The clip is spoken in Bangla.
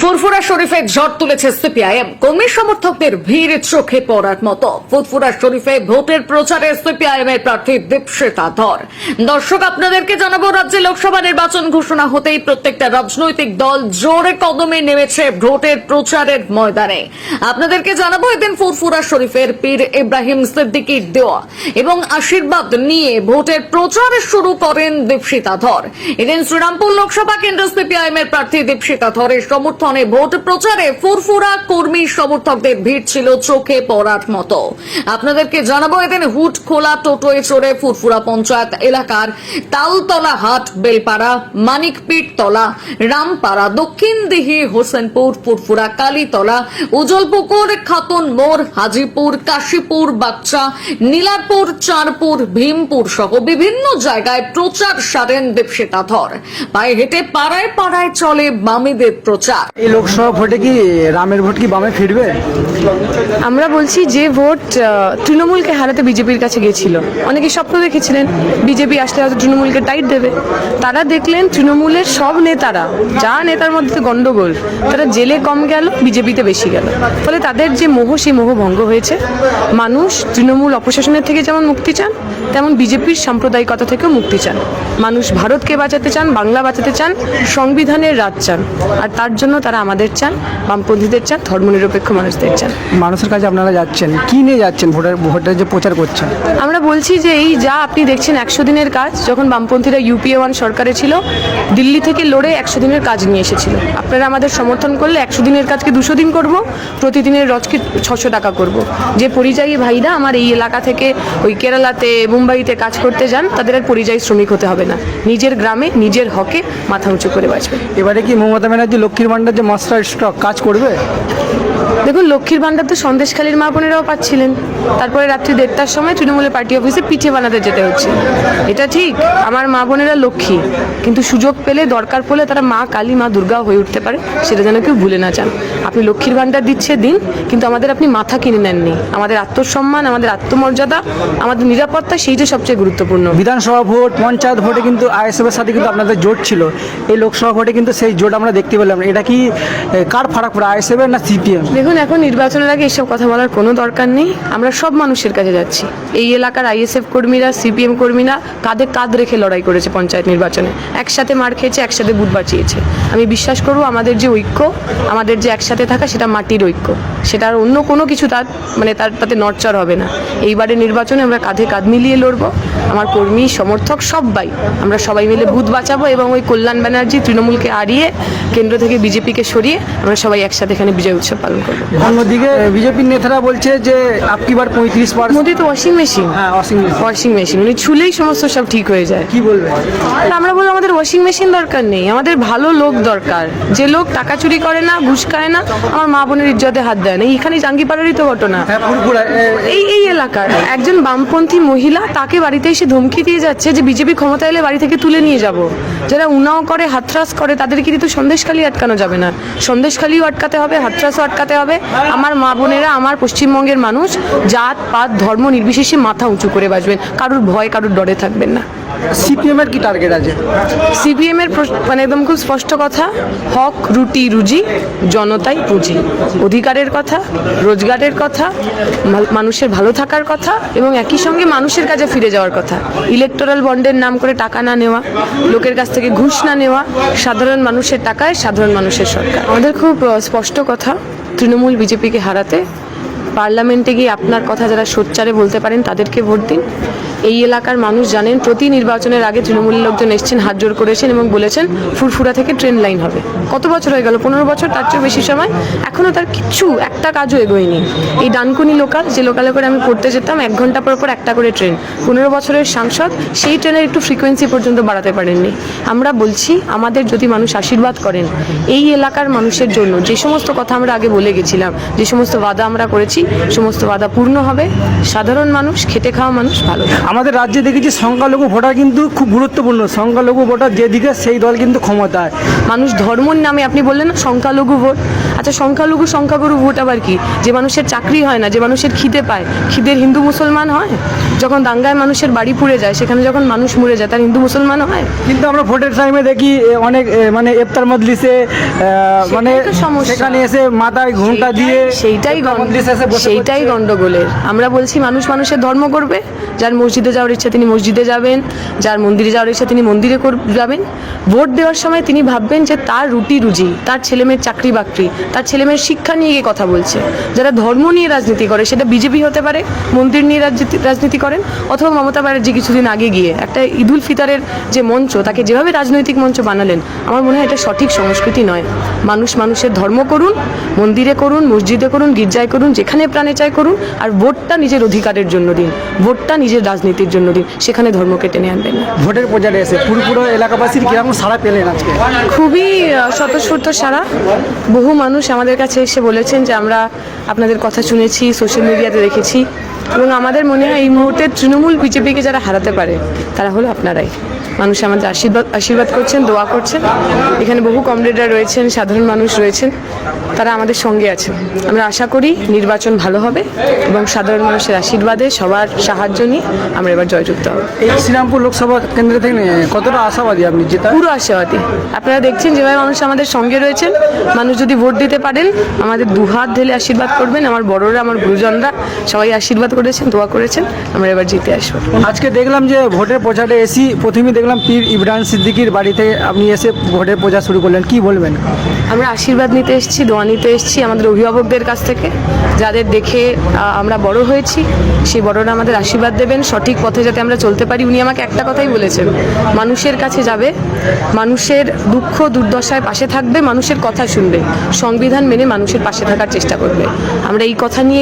ফুরফুরা শরীফে ঝড় তুলেছে সিপিআইএম। কর্মী সমর্থকদের ভিড় চোখে পড়ার মতো। ফুরফুরা শরীফে ভোটের প্রচারে সিপিআইএম এর প্রার্থী দীপশিতা ধর। দর্শক, আপনাদেরকে জানাবো, রাজ্যে লোকসভা নির্বাচন ঘোষণা হতেই প্রত্যেকটা রাজনৈতিক দল জোরে কদমে নেমেছে ভোটের প্রচারের ময়দানে। আপনাদেরকে জানাবো, এদিন ফুরফুরা শরীফের পীর ইব্রাহিম সিদ্দিকীর দেওয়া এবং আশীর্বাদ নিয়ে ভোটের প্রচার শুরু করেন দীপশিতা ধর। এদিন শ্রীরামপুর লোকসভা কেন্দ্র সিপিআইএম এর প্রার্থী দীপশিতা ধরের সমর্থনে ভোট প্রচারে ফুরফুরা কর্মী সমর্থকদের ভিড় ছিল চোখে পড়ার মতো। আপনাদেরকে জানাবো, এদিন হুট খোলা টোটোয় চড়ে ফুরফুরা পঞ্চায়েত এলাকার তালতলা হাট, বেলপাড়া, মানিকপীঠতলা, রামপাড়া, দক্ষিণ দিঘি, হোসেনপুর, ফুরফুরা, কালীতলা, উজলপুকুর, খাতুন মোড়, হাজিপুর, কাশীপুর, বাচ্চা, নীলারপুর, চাঁদপুর, ভীমপুর সহ বিভিন্ন জায়গায় প্রচার সারেন দীপশিতা ধর। পায়ে হেঁটে পাড়ায় পাড়ায় চলে বামেদের প্রচার। এই লোকসভা ভোটে কি রামের ভোট কি বামে ফিরবে? আমরা বলছি, যে ভোট তৃণমূলকে হারাতে বিজেপির কাছে গেছিল, অনেকে স্বপ্ন দেখেছিলেন বিজেপি আসলে হয়তো তৃণমূলকে টাইট দেবে। তারা দেখলেন তৃণমূলের সব নেতারা, যা নেতার মধ্যে গন্ডগোল, তারা জেলে কম গেল, বিজেপিতে বেশি গেল। ফলে তাদের যে মোহ, সেই মোহ ভঙ্গ হয়েছে। মানুষ তৃণমূল অপশাসনের থেকে যেমন মুক্তি চান, তেমন বিজেপির সাম্প্রদায়িকতা থেকেও মুক্তি চান। মানুষ ভারতকে বাঁচাতে চান, বাংলা বাঁচাতে চান, সংবিধানের রাজ চান। আর তার জন্য তারা আমাদের চান, বামপন্থীদের চান, ধর্মনিরপেক্ষ মানুষদের চান। মানুষের কাছে আপনারা যাচ্ছেন, কি নিয়ে যাচ্ছেন? ভোটের যে প্রচার করছেন, আমরা বলছি যে এই যা আপনি দেখছেন 100 দিনের কাজ, যখন বামপন্থীরা UPA 1 সরকারে ছিল, দিল্লি থেকে লড়ে 100 দিনের কাজ নিয়ে এসেছিল। আপনারা আমাদের সমর্থন করলে 100 দিনের কাজকে 200 দিন করব, প্রতিদিনের রজকে 600 টাকা করব। যে পরিযায়ী ভাইরা আমার এই এলাকা থেকে ওই কেরালাতে, মুম্বাইতে কাজ করতে যান, তাদের আর পরিযায়ী শ্রমিক হতে হবে না। নিজের গ্রামে নিজের হকে মাথা উঁচু করে বাঁচবে। এবারে কি মমতা ব্যানার্জি লক্ষ্মীর ভান্ডার যে মাস্টার স্ট্রোক কাজ করবে? দেখুন, লক্ষ্মীর ভান্ডার তো সন্দেশখালীর মা বোনেরাও পাচ্ছিলেন। তারপরে রাত্রি 1:30টার সময় তৃণমূলের পার্টি অফিসে পিঠে বানাতে যেতে হচ্ছে। এটা ঠিক, আমার মা বোনেরা লক্ষ্মী, কিন্তু সুযোগ পেলে, দরকার পড়লে তারা মা কালী, মা দুর্গা হয়ে উঠতে পারে, সেটা যেন কেউ ভুলে না চান। আপনি লক্ষ্মীর ভান্ডার দিচ্ছে দিন, কিন্তু আমাদের আপনি মাথা কিনে নেননি। আমাদের আত্মসম্মান, আমাদের আত্মমর্যাদা, আমাদের নিরাপত্তা, সেইটা সবচেয়ে গুরুত্বপূর্ণ। বিধানসভা ভোট, পঞ্চায়েত ভোটে কিন্তু ISF এর সাথে কিন্তু আপনাদের জোট ছিল। এই লোকসভা ভোটে কিন্তু সেই জোট আমরা দেখতে পেলাম। এটা কি কার ফারাক পড়ে, ISF এর না CPM? দেখুন, এখন নির্বাচনের আগে এসব কথা বলার কোনো দরকার নেই। আমরা সব মানুষের কাছে যাচ্ছি। এই এলাকার ISF কর্মীরা, CPM কর্মীরা কাঁধে কাঁধ রেখে লড়াই করেছে পঞ্চায়েত নির্বাচনে। একসাথে মার খেয়েছে, একসাথে বুথ বাঁচিয়েছে। আমি বিশ্বাস করব, আমাদের যে ঐক্য, আমাদের যে একসাথে থাকা, সেটা মাটির ঐক্য। সেটা আর অন্য কোনো কিছু তাতে নড়চড় হবে না। এইবারে নির্বাচনে আমরা কাঁধে কাঁধ মিলিয়ে লড়বো। আমার কর্মী, সমর্থক সবাই, আমরা সবাই মিলে বুথ বাঁচাবো এবং ওই কল্যাণ ব্যানার্জি তৃণমূলকে হারিয়ে কেন্দ্র থেকে বিজেপিকে সরিয়ে আমরা সবাই একসাথে এখানে বিজয় উৎসব পালন করবো। অন্যদিকে বিজেপির নেতারা বলছে যে আপকিবার 35%। মোদি তো ওয়াশিং মেশিন, হ্যাঁ, ওয়াশিং মেশিন, উনি ছুলেই সমস্ত সব ঠিক হয়ে যায়। কি বলবেন? আমরা বলবো, আমাদের ওয়াশিং মেশিন দরকার নেই, আমাদের ভালো লোক দরকার। যে লোক টাকা চুরি করে না, ঘুষ খায় না, আমার মা বোনের ইজ্জতে হাত দেয় না। এইখানে জাঙ্গিপাড়ারই তো ঘটনা। এই এলাকার একজন বামপন্থী মহিলা, তাকে বাড়িতে এসে ধমকি দিয়ে যাচ্ছে যে বিজেপি ক্ষমতা এলে বাড়ি থেকে তুলে নিয়ে যাব। যারা উনাও করে, হাতরাস করে, তাদেরকে কিন্তু সন্দেশখালী আটকানো যাবে না। সন্দেশখালীও আটকাতে হবে, হাতরাসও আটকাতে হবে। আমার মা বোনেরা, আমার পশ্চিমবঙ্গের মানুষ জাত পাত ধর্ম নির্বিশেষে মাথা উঁচু করে বাঁচবেন, কারোর ভয়, কারোর ডরে থাকবেন না। CPM এর কি টার্গেট আছে? CPM এর মানে একদম খুব স্পষ্ট কথা, হক, রুটি, রুজি, জনতাই পুঁজি। অধিকারের কথা, রোজগারের কথা, মানুষের ভালো থাকার কথা এবং একই সঙ্গে মানুষের কাছে ফিরে যাওয়ার কথা। ইলেকটোরাল বন্ডের নাম করে টাকা না নেওয়া, লোকের কাছ থেকে ঘুষ না নেওয়া, সাধারণ মানুষের টাকায় সাধারণ মানুষের সরকার। আমাদের খুব স্পষ্ট কথা, তৃণমূল বিজেপিকে হারাতে পার্লামেন্টে গিয়ে আপনার কথা যারা সোচ্চারে বলতে পারেন, তাদেরকে ভোট দিন। এই এলাকার মানুষ জানেন, প্রতি নির্বাচনের আগে তৃণমূলের লোকজন এসেছেন, হাত জোর করেছেন এবং বলেছেন ফুরফুরা থেকে ট্রেন লাইন হবে। কত বছর হয়ে গেল? 15 বছর, তার চেয়ে বেশি সময়। এখনও তার কিচ্ছু, একটা কাজও এগোয়নি। এই ডানকুনি লোকাল, যে লোকালে করে আমি পড়তে যেতাম, 1 ঘন্টা পর পর একটা করে ট্রেন। 15 বছরের সাংসদ সেই ট্রেনের একটু ফ্রিকোয়েন্সি পর্যন্ত বাড়াতে পারেননি। আমরা বলছি, আমাদের যদি মানুষ আশীর্বাদ করেন, এই এলাকার মানুষের জন্য যে সমস্ত কথা আমরা আগে বলে গেছিলাম, যে সমস্ত ওয়াদা আমরা করেছি, সমস্ত বাধা পূর্ণ হবে, সাধারণ মানুষ, খেটে খাওয়া মানুষ ভালো থাকবে। আমাদের রাজ্যে দেখেছি সংখ্যালঘু ভোটার কিন্তু খুব গুরুত্বপূর্ণ, সংখ্যালঘু ভোটার যেদিকে সেই দল কিন্তু ক্ষমতায়। মানুষ ধর্মর নামে, আপনি বললেন না সংখ্যালঘু ভোট, আচ্ছা সংখ্যালঘু সংখ্যাগুরু ভোট আবার কি? যে মানুষের চাকরি হয় না, যে মানুষের খিদে পায়, খিদের হিন্দু মুসলমান হয়? যখন দাঙ্গায় মানুষের বাড়ি পুড়ে যায়, সেখানে যখন মানুষ মরে যায়, তার হিন্দু মুসলমান হয়? কিন্তু আমরা ভোটের টাইমে দেখি অনেক মানে ইফতার মজলিসে মানে তো সমস্যা। সেখানে এসে মাথায় ঘুমটা দিয়ে ইফতার মজলিসে এসে বসে সেইটাই পড়ছে। গন্ডগোলের। আমরা বলছি মানুষ মানুষের ধর্ম করবে, যার মসজিদে যাওয়ার ইচ্ছা তিনি মসজিদে যাবেন, যার মন্দিরে যাওয়ার ইচ্ছা তিনি মন্দিরে যাবেন। ভোট দেওয়ার সময় তিনি ভাববেন যে তার রুটি রুজি, তার ছেলেমেয়ের চাকরি বাকরি, তার ছেলেমেয়ের শিক্ষা নিয়ে গিয়ে কথা বলছে। যারা ধর্ম নিয়ে রাজনীতি করে, সেটা বিজেপি হতে পারে, মন্দির নিয়ে রাজনীতি করেন, অথবা মমতা ব্যানার্জি কিছুদিন আগে গিয়ে একটা ঈদুল ফিতরের যে মঞ্চ, তাকে যেভাবে রাজনৈতিক মঞ্চ বানালেন, আমার মনে হয় এটা সঠিক সংস্কৃতি নয়। মানুষ মানুষের ধর্ম করুন, মন্দিরে করুন, মসজিদে করুন, গির্জায় করুন, যেখানে প্রাণে চায় করুন, আর ভোটটা নিজের অধিকারের জন্য দিন, ভোটটা নিজের রাজনীতির জন্য দিন, সেখানে ধর্মকে টেনে আনবেন না। ভোটের প্রচারে এসে পুরো এলাকাবাসীর কিরকম সাড়া পেলেন আজকে? খুবই স্বতঃস্ফূর্ত সারা। বহু মানুষ আমাদের কাছে এসে বলেছেন যে আমরা আপনাদের কথা শুনেছি, সোশ্যাল মিডিয়াতে দেখেছি, এবং আমাদের মনে হয় এই মুহূর্তে তৃণমূল বিজেপিকে যারা হারাতে পারে তারা হলো আপনারাই। মানুষ আমাদের আশীর্বাদ করছেন, দোয়া করছেন। এখানে বহু কমরেডরা রয়েছেন, সাধারণ মানুষ রয়েছেন, তারা আমাদের সঙ্গে আছেন। আমরা আশা করি নির্বাচন ভালো হবে এবং সাধারণ মানুষের আশীর্বাদে, সবার সাহায্য নিয়ে আমরা এবার জয়যুক্ত হব। এই শ্রীরামপুর লোকসভা কেন্দ্র থেকে কতটা আশাবাদী আপনি জেতা? পুরো আশাবাদী। আপনারা দেখছেন যেভাবে মানুষ আমাদের সঙ্গে রয়েছেন। মানুষ যদি ভোট দিতে পারেন, আমাদের দুহাত ঢেলে আশীর্বাদ করবেন। আমার বড়রা, আমার গুরুজনরা সবাই আশীর্বাদ করেছেন, দোয়া করেছেন। আমরা এবার জিতে আসবো। আজকে দেখলাম যে ভোটের প্রচারে এসি প্রথমে দেখলাম পীর ইব্রাহিম সিদ্দিকীর বাড়িতে আপনি এসে ভোটের প্রচার শুরু করলেন, কি বলবেন? আমরা আশীর্বাদ নিতে এসেছি, দোয়া নিতে এসেছি আমাদের অভিভাবকদের কাছ থেকে, যাদের দেখে আমরা বড় হয়েছি। সেই বড়রা আমাদের আশীর্বাদ দেবেন, সঠিক পথে যাতে আমরা চলতে পারি। উনি আমাকে একটা কথাই বলেছেন, মানুষের কাছে যাবে, মানুষের দুঃখ দুর্দশায় পাশে থাকবে, মানুষের কথা শুনবে, সংবিধান মেনে মানুষের পাশে থাকার চেষ্টা করবে। আমরা এই কথা নিয়ে